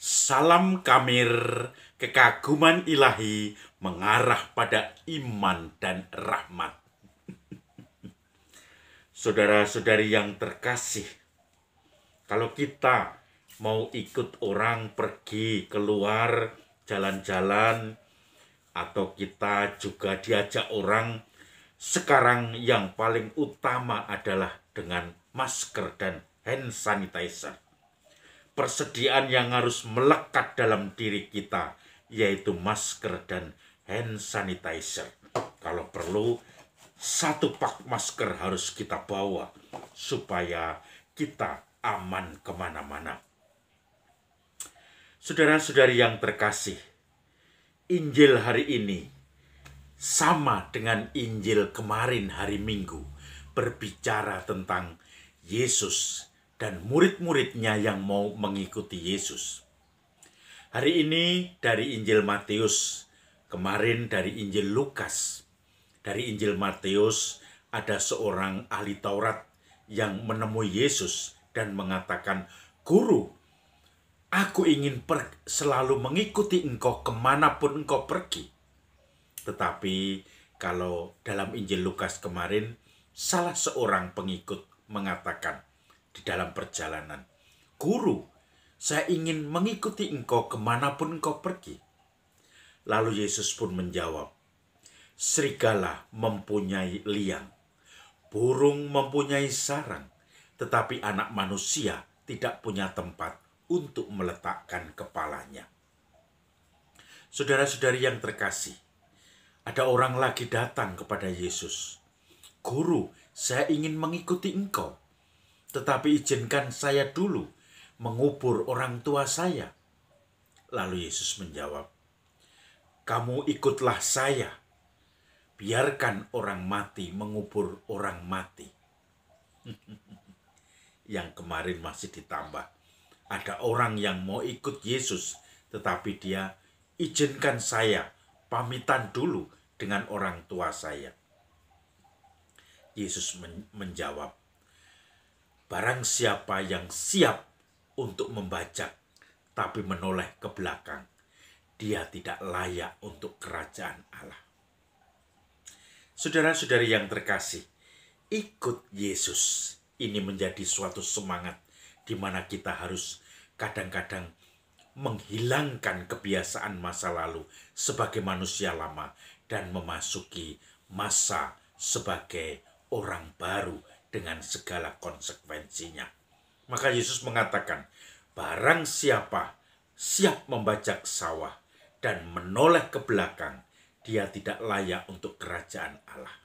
Salam Kamir, kekaguman ilahi mengarah pada iman dan rahmat. Saudara-saudari yang terkasih, kalau kita mau ikut orang pergi keluar jalan-jalan, atau kita juga diajak orang, sekarang yang paling utama adalah dengan masker dan hand sanitizer. Persediaan yang harus melekat dalam diri kita, yaitu masker dan hand sanitizer. Kalau perlu, 1 pak masker harus kita bawa supaya kita aman kemana-mana. Saudara-saudari yang terkasih, Injil hari ini sama dengan Injil kemarin hari Minggu, berbicara tentang Yesus dan murid-muridnya yang mau mengikuti Yesus. Hari ini dari Injil Matius, kemarin dari Injil Lukas. Dari Injil Matius ada seorang ahli Taurat yang menemui Yesus dan mengatakan, "Guru, aku ingin selalu mengikuti engkau kemanapun engkau pergi." Tetapi kalau dalam Injil Lukas kemarin, salah seorang pengikut mengatakan di dalam perjalanan, "Guru, saya ingin mengikuti engkau kemanapun engkau pergi." Lalu Yesus pun menjawab, "Serigala mempunyai liang, burung mempunyai sarang, tetapi anak manusia tidak punya tempat untuk meletakkan kepalanya." Saudara-saudari yang terkasih, ada orang lagi datang kepada Yesus. "Guru, saya ingin mengikuti engkau, tetapi izinkan saya dulu mengubur orang tua saya." Lalu Yesus menjawab, "Kamu ikutlah saya. Biarkan orang mati mengubur orang mati." Yang kemarin masih ditambah. Ada orang yang mau ikut Yesus, tetapi dia, "Izinkan saya pamitan dulu dengan orang tua saya." Yesus menjawab, "Barang siapa yang siap untuk membajak, tapi menoleh ke belakang, dia tidak layak untuk kerajaan Allah." Saudara-saudari yang terkasih, ikut Yesus ini menjadi suatu semangat di mana kita harus kadang-kadang menghilangkan kebiasaan masa lalu sebagai manusia lama dan memasuki masa sebagai orang baru dengan segala konsekuensinya. Maka Yesus mengatakan, barang siapa siap membajak sawah dan menoleh ke belakang, dia tidak layak untuk kerajaan Allah.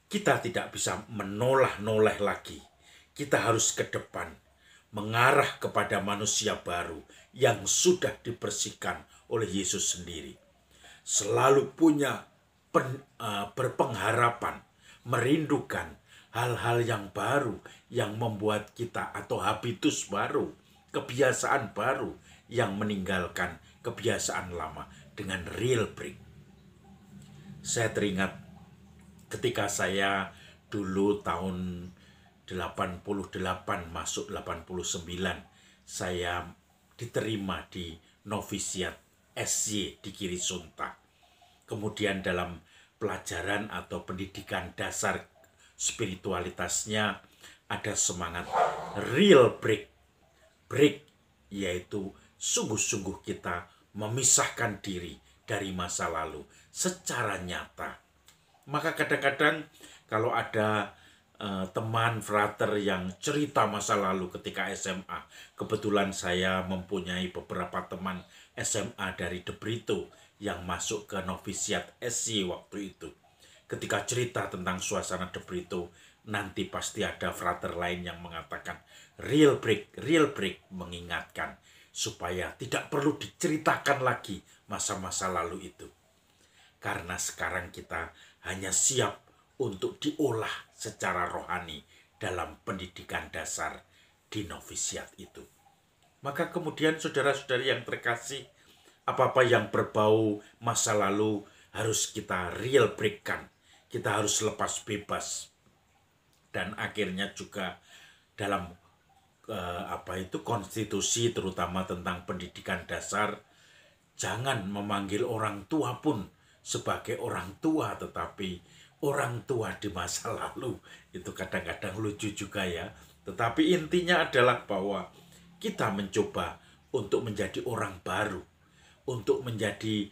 Kita tidak bisa menoleh-noleh lagi. Kita harus ke depan, mengarah kepada manusia baru yang sudah dibersihkan oleh Yesus sendiri. Selalu punya berpengharapan, merindukan hal-hal yang baru yang membuat kita, atau habitus baru, kebiasaan baru yang meninggalkan kebiasaan lama dengan real break. Saya teringat ketika saya dulu tahun 88 masuk 89, saya diterima di novisiat SY di Kirisunta. Kemudian dalam pelajaran atau pendidikan dasar spiritualitasnya ada semangat real break. Break yaitu sungguh-sungguh kita memisahkan diri dari masa lalu secara nyata. Maka kadang-kadang kalau ada teman frater yang cerita masa lalu ketika SMA, kebetulan saya mempunyai beberapa teman SMA dari De Brito yang masuk ke novisiat SY waktu itu. Ketika cerita tentang suasana De Brito, nanti pasti ada frater lain yang mengatakan real break, mengingatkan supaya tidak perlu diceritakan lagi masa-masa lalu itu. Karena sekarang kita hanya siap untuk diolah secara rohani dalam pendidikan dasar di novisiat itu. Maka kemudian saudara-saudari yang terkasih, apa-apa yang berbau masa lalu harus kita real break-kan. Kita harus lepas bebas. Dan akhirnya juga dalam konstitusi, terutama tentang pendidikan dasar, jangan memanggil orang tua pun sebagai orang tua, tetapi orang tua di masa lalu. Itu kadang-kadang lucu juga ya. Tetapi intinya adalah bahwa kita mencoba untuk menjadi orang baru, untuk menjadi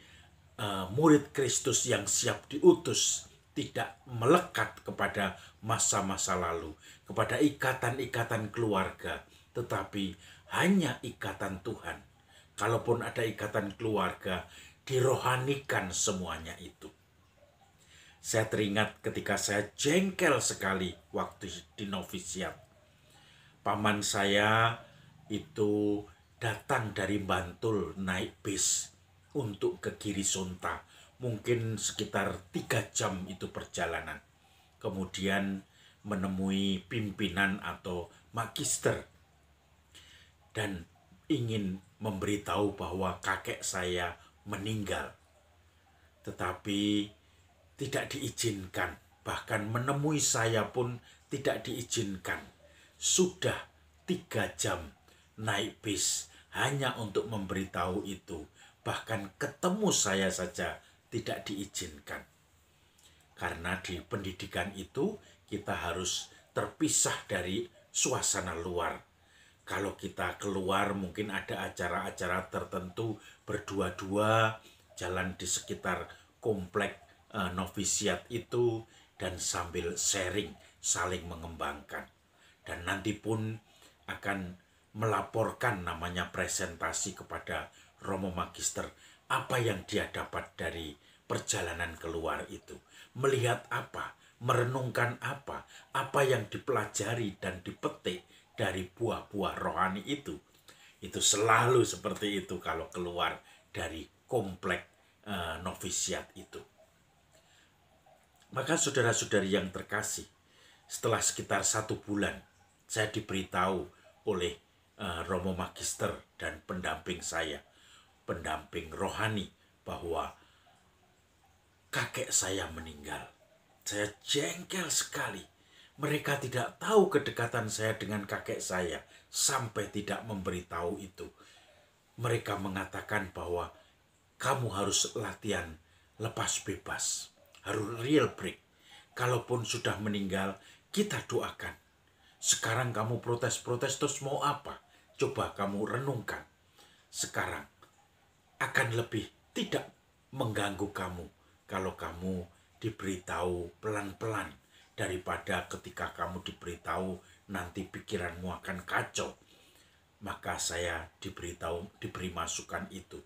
murid Kristus yang siap diutus, tidak melekat kepada masa-masa lalu, kepada ikatan-ikatan keluarga, tetapi hanya ikatan Tuhan. Kalaupun ada ikatan keluarga, dirohanikan semuanya itu. Saya teringat ketika saya jengkel sekali waktu di novisiat. Paman saya itu datang dari Bantul naik bis untuk ke Girisonta. Mungkin sekitar 3 jam itu perjalanan. Kemudian menemui pimpinan atau magister dan ingin memberitahu bahwa kakek saya meninggal. Tetapi tidak diizinkan, bahkan menemui saya pun tidak diizinkan. Sudah 3 jam naik bis hanya untuk memberitahu itu. Bahkan ketemu saya saja tidak diizinkan. Karena di pendidikan itu kita harus terpisah dari suasana luar. Kalau kita keluar mungkin ada acara-acara tertentu berdua-dua, jalan di sekitar komplek novisiat itu, dan sambil sharing, saling mengembangkan. Dan nanti pun akan melaporkan, namanya presentasi, kepada Romo Magister apa yang dia dapat dari perjalanan keluar itu. Melihat apa, merenungkan apa yang dipelajari dan dipetik dari buah-buah rohani itu. Itu selalu seperti itu kalau keluar dari komplek novisiat itu. Maka saudara-saudari yang terkasih, setelah sekitar 1 bulan, saya diberitahu oleh Romo Magister dan pendamping saya, pendamping rohani, bahwa kakek saya meninggal. Saya jengkel sekali. Mereka tidak tahu kedekatan saya dengan kakek saya sampai tidak memberitahu itu. Mereka mengatakan bahwa kamu harus latihan lepas bebas, harus real break. Kalaupun sudah meninggal, kita doakan. Sekarang kamu protes-protes terus mau apa? Coba kamu renungkan. Sekarang akan lebih tidak mengganggu kamu kalau kamu diberitahu pelan-pelan, daripada ketika kamu diberitahu nanti pikiranmu akan kacau. Maka saya diberi masukan itu.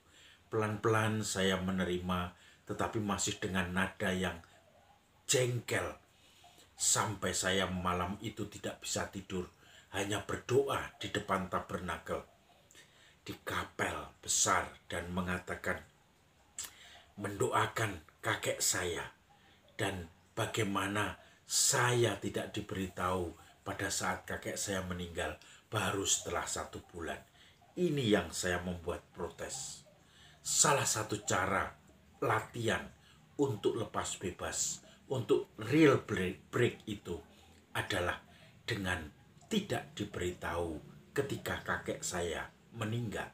Pelan-pelan saya menerima, tetapi masih dengan nada yang jengkel. Sampai saya malam itu tidak bisa tidur, hanya berdoa di depan tabernakel, di kapel besar, dan mengatakan, mendoakan kakek saya, dan bagaimana saya tidak diberitahu pada saat kakek saya meninggal baru setelah 1 bulan. Ini yang saya membuat protes. Salah satu cara latihan untuk lepas bebas, untuk real break itu adalah dengan tidak diberitahu ketika kakek saya meninggal.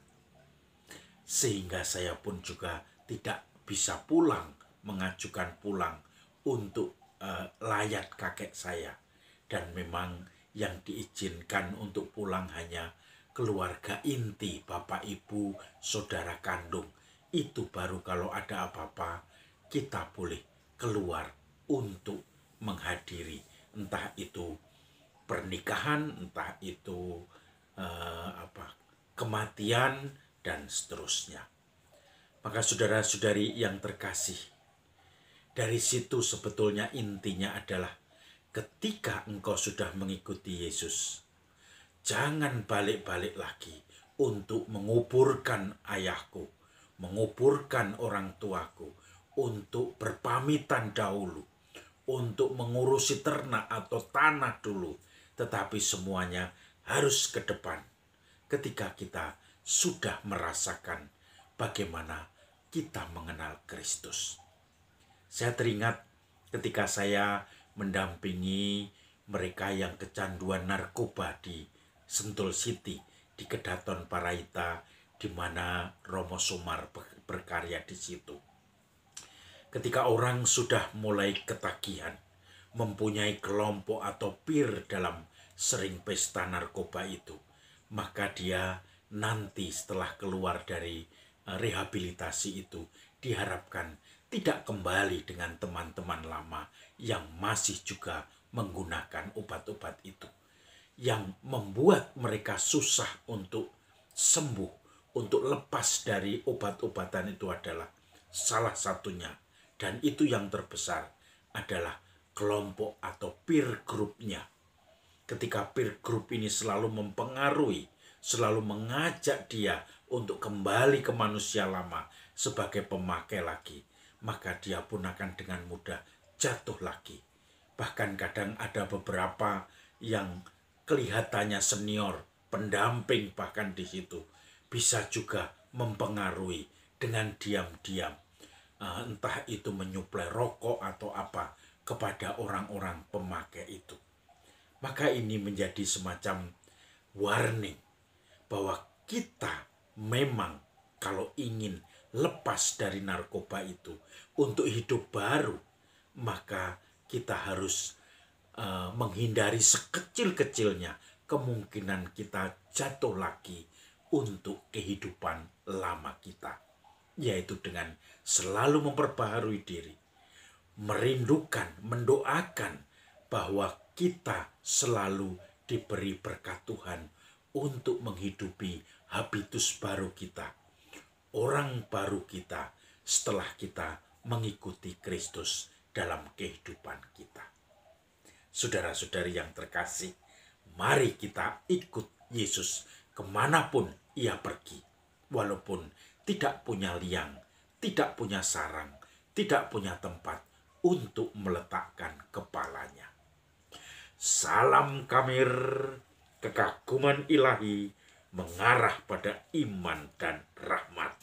Sehingga saya pun juga tidak bisa pulang, mengajukan pulang untuk layat kakek saya. Dan memang yang diizinkan untuk pulang hanya keluarga inti, bapak, ibu, saudara kandung. Itu baru kalau ada apa-apa kita boleh keluar untuk menghadiri, entah itu pernikahan, entah itu kematian, dan seterusnya. Maka saudara-saudari yang terkasih, dari situ sebetulnya intinya adalah ketika engkau sudah mengikuti Yesus, jangan balik-balik lagi untuk menguburkan ayahku, menguburkan orang tuaku, untuk berpamitan dahulu, untuk mengurusi ternak atau tanah dulu. Tetapi semuanya harus ke depan ketika kita sudah merasakan bagaimana kita mengenal Kristus. Saya teringat ketika saya mendampingi mereka yang kecanduan narkoba di Sentul City di Kedaton Paraita, di mana Romo Sumar berkarya di situ. Ketika orang sudah mulai ketagihan, mempunyai kelompok atau peer dalam sering pesta narkoba itu, maka dia nanti setelah keluar dari rehabilitasi itu diharapkan tidak kembali dengan teman-teman lama yang masih juga menggunakan obat-obat itu. Yang membuat mereka susah untuk sembuh, untuk lepas dari obat-obatan itu adalah salah satunya, dan itu yang terbesar, adalah kelompok atau peer groupnya. Ketika peer group ini selalu mempengaruhi, selalu mengajak dia untuk kembali ke manusia lama sebagai pemakai lagi, maka dia pun akan dengan mudah jatuh lagi. Bahkan kadang ada beberapa yang kelihatannya senior, pendamping bahkan di situ, bisa juga mempengaruhi dengan diam-diam. Entah itu menyuplai rokok atau apa kepada orang-orang pemakai itu. Maka ini menjadi semacam warning bahwa kita memang kalau ingin lepas dari narkoba itu untuk hidup baru, maka kita harus menghindari sekecil-kecilnya kemungkinan kita jatuh lagi untuk kehidupan lama kita, yaitu dengan selalu memperbaharui diri, merindukan, mendoakan bahwa kita selalu diberi berkat Tuhan untuk menghidupi habitus baru kita, orang baru kita setelah kita mengikuti Kristus dalam kehidupan kita. Saudara-saudari yang terkasih, mari kita ikut Yesus kemanapun ia pergi, walaupun tidak punya liang, tidak punya sarang, tidak punya tempat untuk meletakkan kepalanya. Salam Kamir, kekaguman ilahi mengarah pada iman dan rahmat.